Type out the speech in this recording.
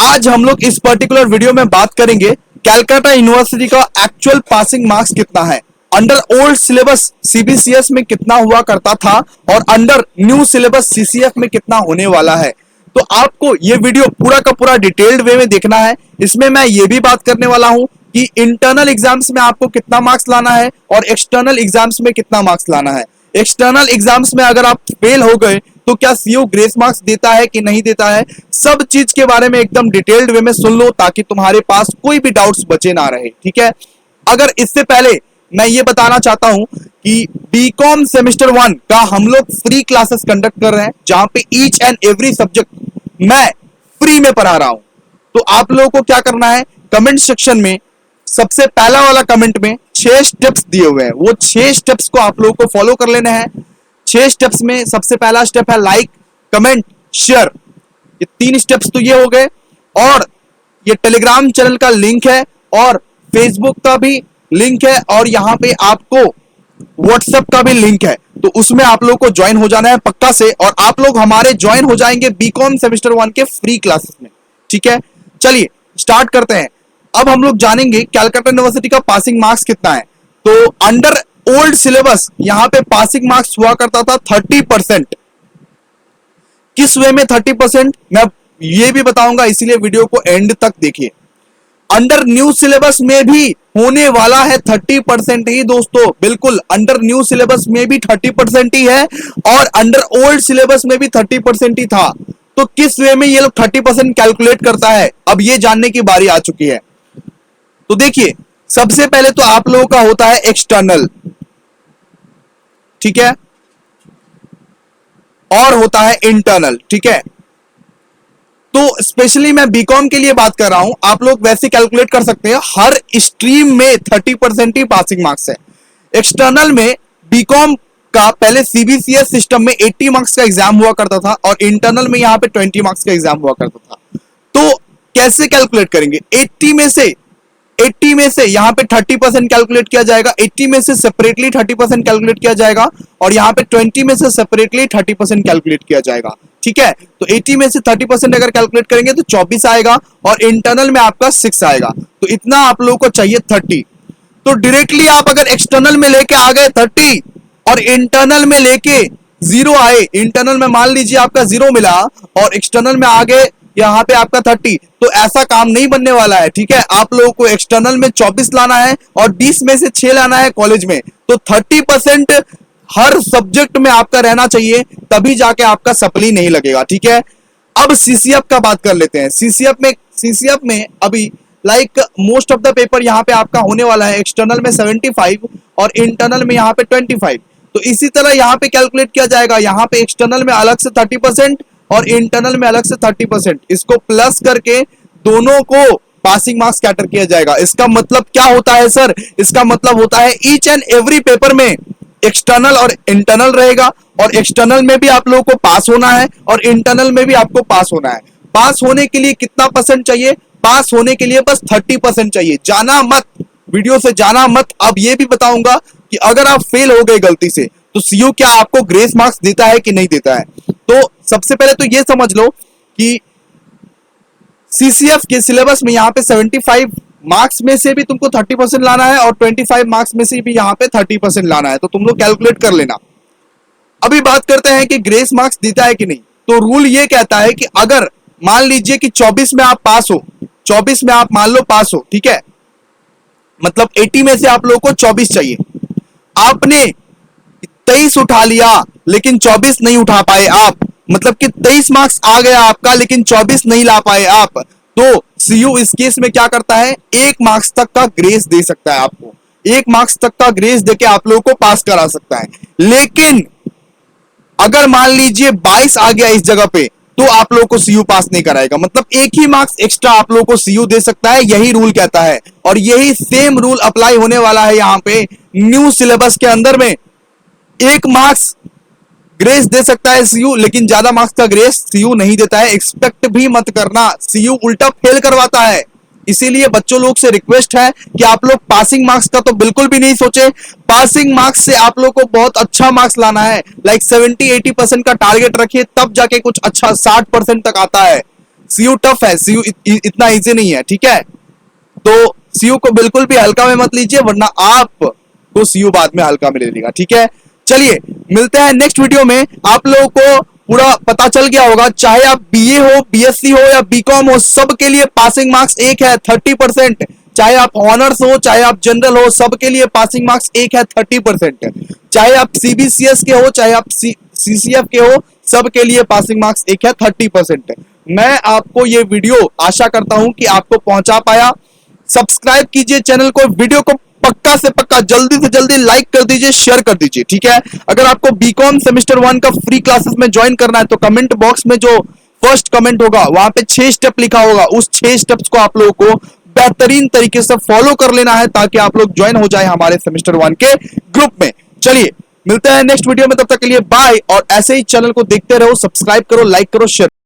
आज हम लोग इस पर्टिकुलर वीडियो में बात करेंगे कैलकाटा यूनिवर्सिटी का एक्चुअल पासिंग मार्क्स कितना है, अंडर ओल्ड सिलेबस सीबीसीएस में कितना हुआ करता था और अंडर न्यू सिलेबस सीसीएफ में कितना होने वाला है। तो आपको ये वीडियो पूरा का पूरा डिटेल्ड वे में देखना है। इसमें मैं ये भी बात करने वाला हूं कि इंटरनल एग्जाम्स में आपको कितना मार्क्स लाना है और एक्सटर्नल एग्जाम्स में कितना मार्क्स लाना है। एक्सटर्नल एग्जाम्स में अगर आप फेल हो गए तो क्या सीयू ग्रेस मार्क्स देता है कि नहीं देता है, सब चीज के बारे में एकदम डिटेल्ड वे में सुन लो ताकि तुम्हारे पास कोई भी डाउट्स बचे ना रहे। ठीक है, अगर इससे पहले मैं ये बताना चाहता हूं कि बीकॉम सेमेस्टर 1 का हम लोग फ्री क्लासेस कंडक्ट कर रहे हैं जहां पे ईच एंड एवरी सब्जेक्ट मैं फ्री में पढ़ा रहा हूं। तो आप लोगों को क्या करना है, कमेंट सेक्शन में सबसे पहला वाला कमेंट में 6 स्टेप्स दिए हुए हैं, वो 6 स्टेप्स को आप लोगों को फॉलो कर लेना है। 6 स्टेप्स में सबसे पहला स्टेप है लाइक, कमेंट, शेयर। ये 3 स्टेप्स तो ये हो गए और ये टेलीग्राम चैनल का लिंक है और फेसबुक का भी लिंक है और यहाँ पे आपको व्हाट्सएप का भी लिंक है, तो उसमें आप लोग को ज्वाइन हो जाना है पक्का से और आप लोग हमारे ज्वाइन हो जाएंगे बीकॉम सेमेस्टर 1 के फ्री क्लासेस में। ठीक है, चलिए स्टार्ट करते हैं। अब हम लोग जानेंगे कैलकाटा यूनिवर्सिटी का पासिंग मार्क्स कितना है। तो अंडर ओल्ड सिलेबस यहां पे पासिंग मार्क्स हुआ करता था 30%। किस वे में 30% मैं ये भी बताऊंगा, इसीलिए वीडियो को एंड तक देखिए। अंडर न्यू सिलेबस में भी होने वाला है 30% ही दोस्तों, बिल्कुल अंडर न्यू सिलेबस में भी 30% ही है और अंडर ओल्ड सिलेबस में भी 30% ही था। तो किस वे में ये लोग 30% कैलकुलेट करता है, अब ये जानने की बारी आ चुकी है। तो देखिए, सबसे पहले तो आप लोगों का होता है एक्सटर्नल, ठीक है, और होता है इंटरनल। ठीक है, तो स्पेशली मैं बीकॉम के लिए बात कर रहा हूं, आप लोग वैसे कैलकुलेट कर सकते हैं। हर स्ट्रीम में 30% ही पासिंग मार्क्स है। एक्सटर्नल में बीकॉम का पहले सीबीसीएस सिस्टम में 80 मार्क्स का एग्जाम हुआ करता था और इंटरनल में यहां पे 20 मार्क्स का एग्जाम हुआ करता था। तो कैसे कैलकुलेट करेंगे, 80 में से यहां पे 30% कैलकुलेट किया जाएगा, 80 में से सेपरेटली 30% कैलकुलेट किया जाएगा और यहां पे 20 में से सेपरेटली 30% कैलकुलेट किया जाएगा। ठीक है, तो 80 में से 30% अगर कैलकुलेट करेंगे तो 24 आएगा और इंटरनल में आपका 6 आएगा। तो इतना आप लोगों को चाहिए 30। तो डायरेक्टली आप अगर एक्सटर्नल में लेके आ गए 30 और इंटरनल में लेके 0 आए, इंटरनल में मान लीजिए आपका 0 मिला और एक्सटर्नल में आ गए यहाँ पे आपका 30, तो ऐसा काम नहीं बनने वाला है। ठीक है, आप लोगों को एक्सटर्नल में 24 लाना है और 20 में से 6 लाना है कॉलेज में। तो 30% हर सब्जेक्ट में आपका रहना चाहिए, तभी जाके आपका सप्ली नहीं लगेगा। ठीक है, अब सीसीएफ का बात कर लेते हैं। सीसीएफ में अभी like most of the paper यहाँ पे आपका होने वाला है एक्सटर्नल में 75 और इंटरनल में यहाँ पे 25। तो इसी तरह यहाँ पे कैलकुलेट किया जाएगा, यहाँ पे एक्सटर्नल में अलग से 30% और इंटरनल में अलग से 30%, इसको प्लस करके दोनों को पासिंग मार्क्स कैटर किया जाएगा। इसका मतलब क्या होता है सर, इसका मतलब होता है ईच एंड एवरी पेपर में एक्सटर्नल और इंटरनल रहेगा और एक्सटर्नल में भी आप लोगों को पास होना है और इंटरनल में भी आपको पास होना है। पास होने के लिए कितना परसेंट चाहिए, पास होने के लिए बस 30% चाहिए। जाना मत, वीडियो से जाना मत। अब ये भी बताऊंगा कि अगर आप फेल हो गए गलती से तो सीयू क्या आपको ग्रेस मार्क्स देता है कि नहीं देता है। तो सबसे पहले तो ये समझ लो कि सीसीएफ के सिलेबस में यहाँ पे 75 मार्क्स में से भी तुमको 30% लाना है और 25 मार्क्स में से भी यहाँ पे 30% लाना है। तो तुम लोग कैलकुलेट कर लेना। अभी बात करते हैं कि ग्रेस मार्क्स देता है कि नहीं। तो रूल ये कहता है कि अगर मान लीजिए कि 24 में आप पास हो, 24 में आप मान लो पास हो, ठीक है, मतलब 80 में से आप लोगों को 24 चाहिए, आपने 23 उठा लिया लेकिन 24 नहीं उठा पाए आप, मतलब कि 23 मार्क्स आ गया आपका लेकिन 24 नहीं ला पाए आप, तो सीयू इस केस में क्या करता है, 1 मार्क्स तक का ग्रेस दे सकता है आपको। 1 मार्क्स तक का ग्रेस देके आप लोगों को पास करा सकता है। लेकिन अगर मान लीजिए 22 आ गया इस जगह पे तो आप लोगों को सीयू पास नहीं कराएगा, मतलब 1 ही मार्क्स एक्स्ट्रा आप लोगों को सीयू दे सकता है। यही रूल कहता है और यही सेम रूल अप्लाई होने वाला है यहाँ पे न्यू सिलेबस के अंदर में। 1 मार्क्स ग्रेस दे सकता है सीयू, लेकिन ज्यादा मार्क्स का ग्रेस सीयू नहीं देता है। एक्सपेक्ट भी मत करना, सीयू उल्टा फेल करवाता है। इसीलिए बच्चों लोग से रिक्वेस्ट है कि आप लोग पासिंग मार्क्स का तो बिल्कुल भी नहीं सोचे। पासिंग मार्क्स से आप लोग को बहुत अच्छा मार्क्स लाना है, लाइक 70-80% का टारगेट रखिए, तब जाके कुछ अच्छा 60% तक आता है। सीयू टफ है, सीयू इतना इजी नहीं है, ठीक है। तो सीयू को बिल्कुल भी हल्का में मत लीजिए, वरना आपको सीयू बाद में हल्का में ले लेगा, ठीक है। चलिए मिलते हैं नेक्स्ट वीडियो में। आप लोगों को पूरा पता चल गया होगा, चाहे आप बीए हो, बीएससी हो या बीकॉम हो, सबके लिए पासिंग मार्क्स एक है 30%। चाहे आप ऑनर्स हो, चाहे आप जनरल हो, सबके लिए पासिंग मार्क्स एक है 30%। चाहे आप सीबीसीएस के हो, चाहे आप सीसीएफ के हो, सबके लिए पासिंग मार्क्स एक है 30%। मैं आपको ये वीडियो आशा करता हूं कि आपको पहुंचा पाया। सब्सक्राइब कीजिए चैनल को, वीडियो को पक्का से पक्का जल्दी से जल्दी लाइक कर दीजिए, शेयर कर दीजिए, ठीक है। अगर आपको बीकॉम सेमेस्टर 1 का फ्री क्लासेस में ज्वाइन करना है तो कमेंट बॉक्स में जो फर्स्ट कमेंट होगा वहां पे 6 स्टेप लिखा होगा, उस 6 स्टेप्स को आप लोगों को बेहतरीन तरीके से फॉलो कर लेना है ताकि आप लोग ज्वाइन हो जाए हमारे सेमेस्टर 1 के ग्रुप में। चलिए मिलते हैं नेक्स्ट वीडियो में, तब तक के लिए बाय। और ऐसे ही चैनल को देखते रहो, सब्सक्राइब करो, लाइक करो, शेयर।